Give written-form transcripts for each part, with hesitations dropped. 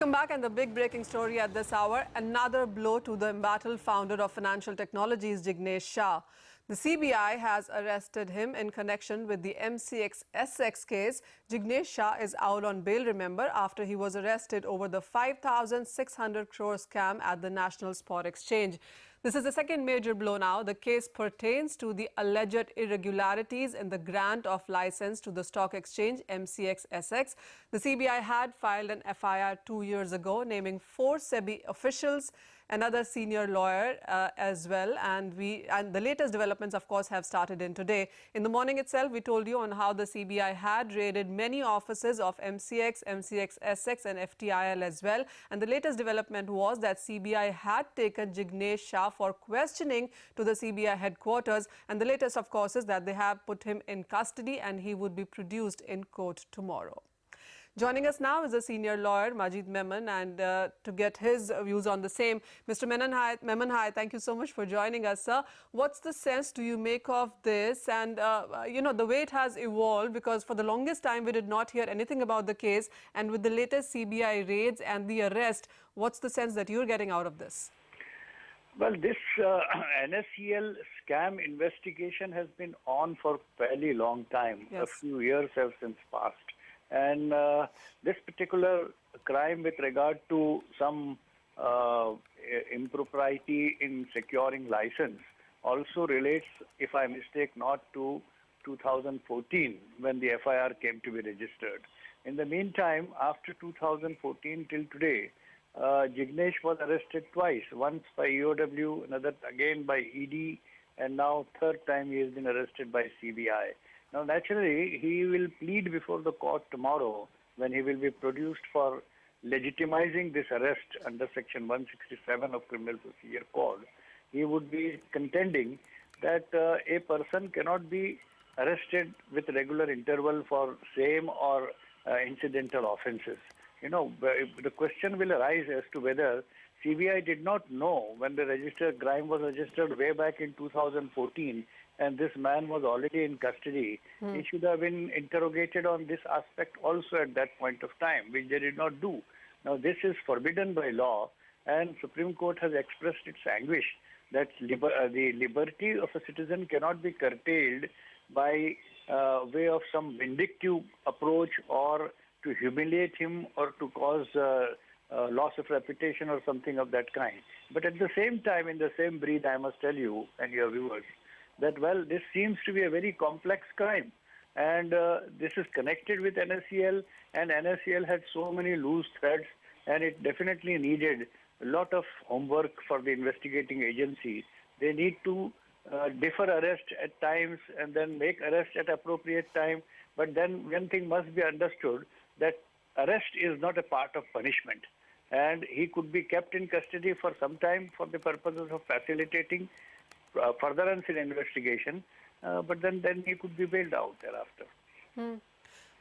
Welcome back, and the big breaking story at this hour, another blow to the embattled founder of financial technologies, Jignesh Shah. The CBI has arrested him in connection with the MCX-SX case. Jignesh Shah is out on bail, remember, after he was arrested over the 5,600 crore scam at the National Spot Exchange. This is the second major blow now. The case pertains to the alleged irregularities in the grant of license to the stock exchange MCX-SX. The CBI had filed an FIR 2 years ago, naming 4 SEBI officials, another senior lawyer as well, and the latest developments, of course, have started in today. In the morning itself, we told you on how the CBI had raided many offices of MCX, MCX-SX and FTIL as well. And the latest development was that CBI had taken Jignesh Shah for questioning to the CBI headquarters. And the latest, of course, is that they have put him in custody and he would be produced in court tomorrow. Joining us now is a senior lawyer, Majeed Memon, and to get his views on the same. Mr. Memon, hi, thank you so much for joining us, sir. What's the sense do you make of this and, the way it has evolved? Because for the longest time, we did not hear anything about the case. And with the latest CBI raids and the arrest, what's the sense that you're getting out of this? Well, this NSEL scam investigation has been on for a fairly long time. Yes. A few years have since passed. And this particular crime with regard to some impropriety in securing license also relates, if I mistake not, to 2014 when the FIR came to be registered. In the meantime, after 2014 till today, Jignesh was arrested twice, once by EOW, another again by ED, and now third time he has been arrested by CBI. Now, naturally, he will plead before the court tomorrow when he will be produced for legitimizing this arrest under Section 167 of Criminal Procedure Code. He would be contending that a person cannot be arrested with regular interval for same or incidental offences. You know, the question will arise as to whether CBI did not know when the crime was registered way back in 2014 and this man was already in custody. He should have been interrogated on this aspect also at that point of time, which they did not do. Now, this is forbidden by law, and Supreme Court has expressed its anguish that the liberty of a citizen cannot be curtailed by way of some vindictive approach or to humiliate him or to cause loss of reputation or something of that kind. But at the same time, in the same breath, I must tell you and your viewers that, well, this seems to be a very complex crime. And this is connected with NSEL, and NSEL had so many loose threads, and it definitely needed a lot of homework for the investigating agency. They need to defer arrest at times and then make arrest at appropriate time. But then one thing must be understood, that arrest is not a part of punishment. And he could be kept in custody for some time for the purposes of facilitating furtherance in investigation, but then he could be bailed out thereafter.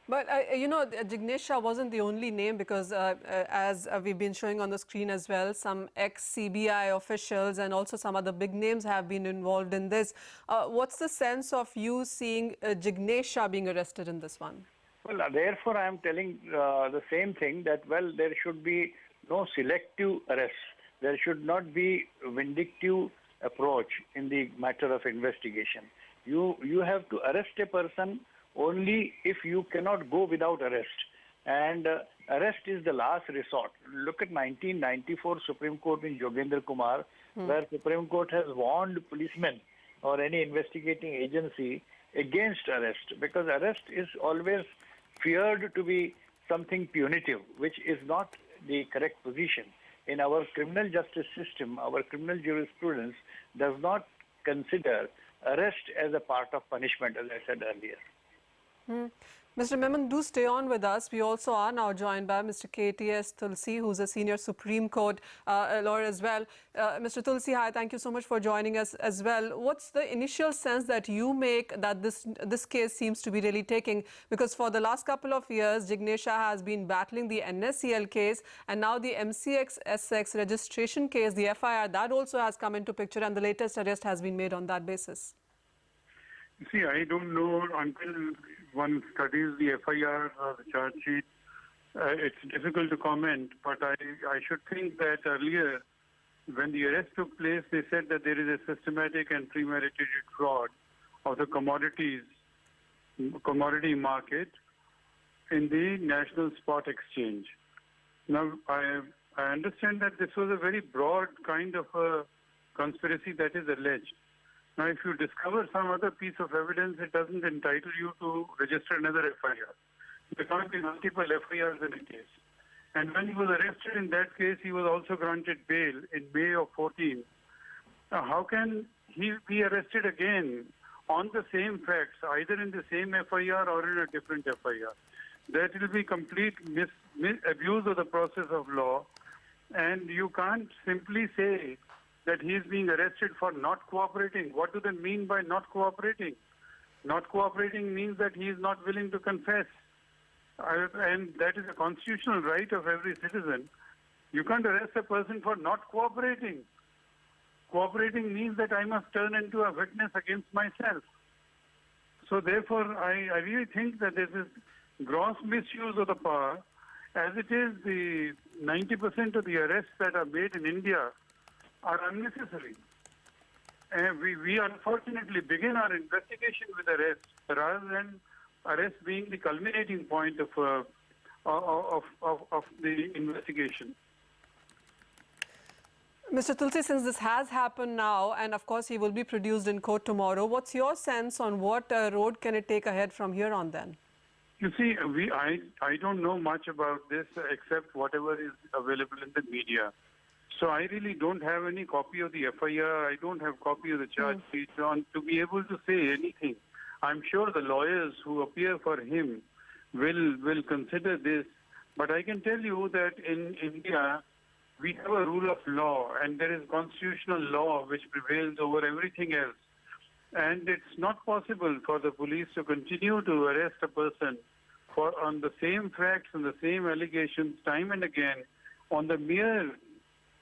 But, Jignesh Shah wasn't the only name, because as we've been showing on the screen as well, some ex-CBI officials and also some other big names have been involved in this. What's the sense of you seeing Jignesh Shah being arrested in this one? Well, therefore, I am telling the same thing, that, well, there should be no selective arrest. There should not be vindictive approach in the matter of investigation. You have to arrest a person only if you cannot go without arrest. And arrest is the last resort. Look at 1994 Supreme Court in Jogendra Kumar, where Supreme Court has warned policemen or any investigating agency against arrest, because arrest is always feared to be something punitive, which is not the correct position. In our criminal justice system, our criminal jurisprudence does not consider arrest as a part of punishment, as I said earlier. Mr. Memon, do stay on with us. We also are now joined by Mr. KTS Tulsi, who's a senior Supreme Court lawyer as well. Mr. Tulsi, hi, thank you so much for joining us as well. What's the initial sense that you make that this case seems to be really taking? Because for the last couple of years, Jignesh Shah has been battling the NSEL case, and now the MCX-SX registration case, the FIR, that also has come into picture, and the latest arrest has been made on that basis. See, I don't know until one studies the FIR, the charge sheet, It's difficult to comment, but I should think that earlier, when the arrest took place, they said that there is a systematic and premeditated fraud of the commodity market in the National Spot Exchange. Now, I understand that this was a very broad kind of a conspiracy that is alleged. Now, if you discover some other piece of evidence, it doesn't entitle you to register another FIR. There can't be multiple FIRs in a case. And when he was arrested in that case, he was also granted bail in May of 14. Now, how can he be arrested again on the same facts, either in the same FIR or in a different FIR? That will be complete abuse of the process of law. And you can't simply say that he is being arrested for not cooperating. What do they mean by not cooperating? Not cooperating means that he is not willing to confess. And that is a constitutional right of every citizen. You can't arrest a person for not cooperating. Cooperating means that I must turn into a witness against myself. So therefore, I really think that this is gross misuse of the power. As it is, the 90% of the arrests that are made in India are unnecessary. And we unfortunately begin our investigation with arrest rather than arrest being the culminating point of the investigation. Mr. Tulsi, since this has happened now, and of course he will be produced in court tomorrow, what's your sense on what road can it take ahead from here on then? You see, I don't know much about this except whatever is available in the media. So I really don't have any copy of the FIR. I don't have copy of the charge sheet to be able to say anything. I'm sure the lawyers who appear for him will consider this. But I can tell you that in India, we have a rule of law, and there is constitutional law which prevails over everything else. And it's not possible for the police to continue to arrest a person on the same facts and the same allegations time and again on the mere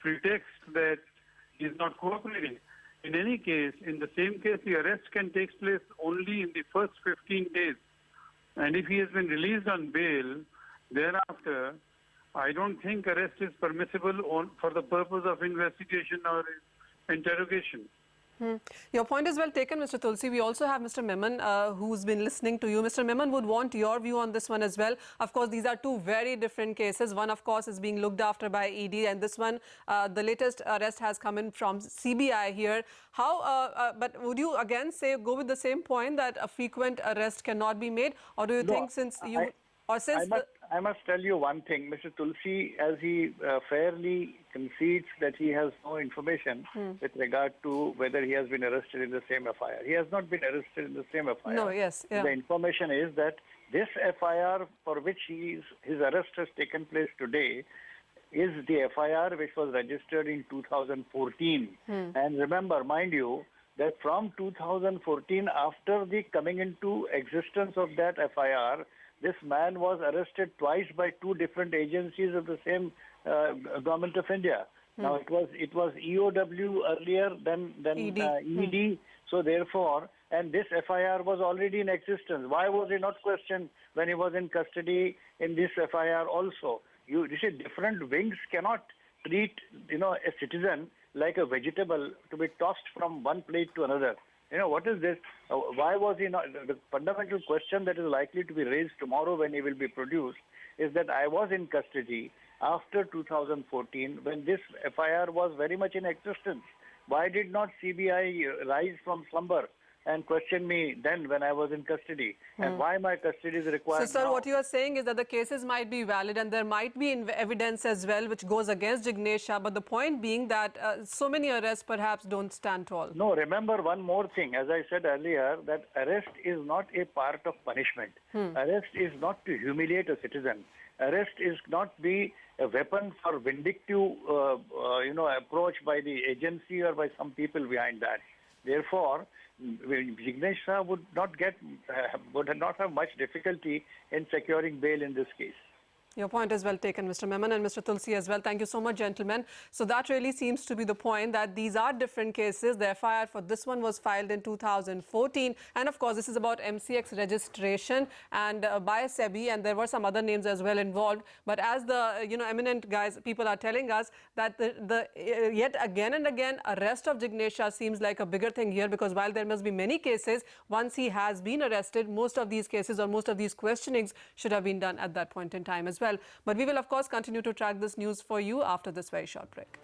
pretext that he is not cooperating. In any case, in the same case, the arrest can take place only in the first 15 days. And if he has been released on bail, thereafter, I don't think arrest is permissible for the purpose of investigation or interrogation. Your point is well taken, Mr. Tulsi. We also have Mr. Memon who's been listening to you. Mr. Memon would want your view on this one as well. Of course, these are two very different cases. One, of course, is being looked after by ED, and this one, the latest arrest has come in from CBI here. But would you again go with the same point that a frequent arrest cannot be made, or do you think I must tell you one thing. Mr. Tulsi, as he fairly concedes that he has no information with regard to whether he has been arrested in the same FIR. He has not been arrested in the same FIR. No, yes. Yeah. The information is that this FIR for which his arrest has taken place today is the FIR which was registered in 2014. And remember, mind you, that from 2014, after the coming into existence of that FIR, this man was arrested twice by two different agencies of the same government of India. Now it was EOW earlier than ED. So therefore, and this FIR was already in existence. Why was he not questioned when he was in custody in this FIR also? You see, different wings cannot treat a citizen like a vegetable to be tossed from one plate to another. What is this? Why was he not? The fundamental question that is likely to be raised tomorrow when he will be produced is that I was in custody after 2014 when this FIR was very much in existence. Why did not CBI rise from slumber and question me then when I was in custody? And why my custody is required So, sir, now? what you are saying is that the cases might be valid and there might be evidence as well which goes against Jignesh Shah. But the point being that so many arrests perhaps don't stand tall. No, remember one more thing. As I said earlier, that arrest is not a part of punishment. Arrest is not to humiliate a citizen. Arrest is not be a weapon for vindictive, approach by the agency or by some people behind that. Therefore, Jignesh Shah would not have much difficulty in securing bail in this case. Your point is well taken, Mr. Memon, and Mr. Tulsi as well. Thank you so much, gentlemen. So that really seems to be the point, that these are different cases. The FIR for this one was filed in 2014. And of course, this is about MCX registration and by SEBI, and there were some other names as well involved. But as the eminent guys, people are telling us that yet again and again, arrest of Jignesh Shah seems like a bigger thing here, because while there must be many cases, once he has been arrested, most of these cases or most of these questionings should have been done at that point in time as well. But we will, of course, continue to track this news for you after this very short break.